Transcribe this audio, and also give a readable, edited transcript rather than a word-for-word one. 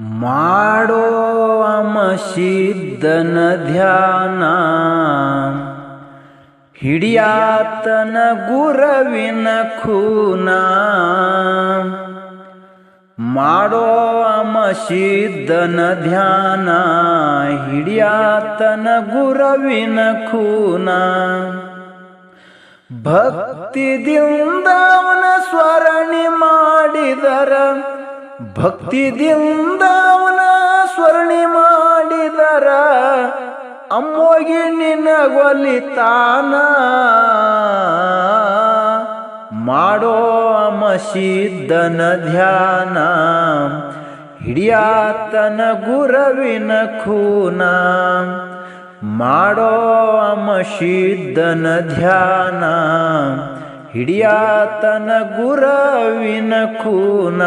ಮಾಡೋ ಅಮಸಿದ್ದನ ಧ್ಯಾನ ಹಿಡಿಯಾತನ ಗುರವಿನ ಖೂನ. ಮಾಡೋ ಅಮಸಿದ್ದನ ಧ್ಯಾನ ಹಿಡಿಯಾತನ ಗುರವಿನ ಖೂನ. ಭಕ್ತಿದಿಂದ ಅವನ ಸ್ವರಣಿ ಮಾಡಿದರ ಭಕ್ತಿದಿಂದ ಅವನ ಸ್ವರ್ಣಿ ಮಾಡಿದರ ಅಮ್ಮೋಗಿ ನಿನಗೊಲಿತಾನ. ಮಾಡೋ ಅಮಸಿದ್ದನ ಧ್ಯಾನ ಹಿಡಿಯಾತನ ಗುರವಿನ ಖೂನ. ಮಾಡೋ ಅಮಸಿದ್ದನ ಧ್ಯಾನ ಹಿಡಿಯಾತನ ಗುರವಿನ ಖೂನ.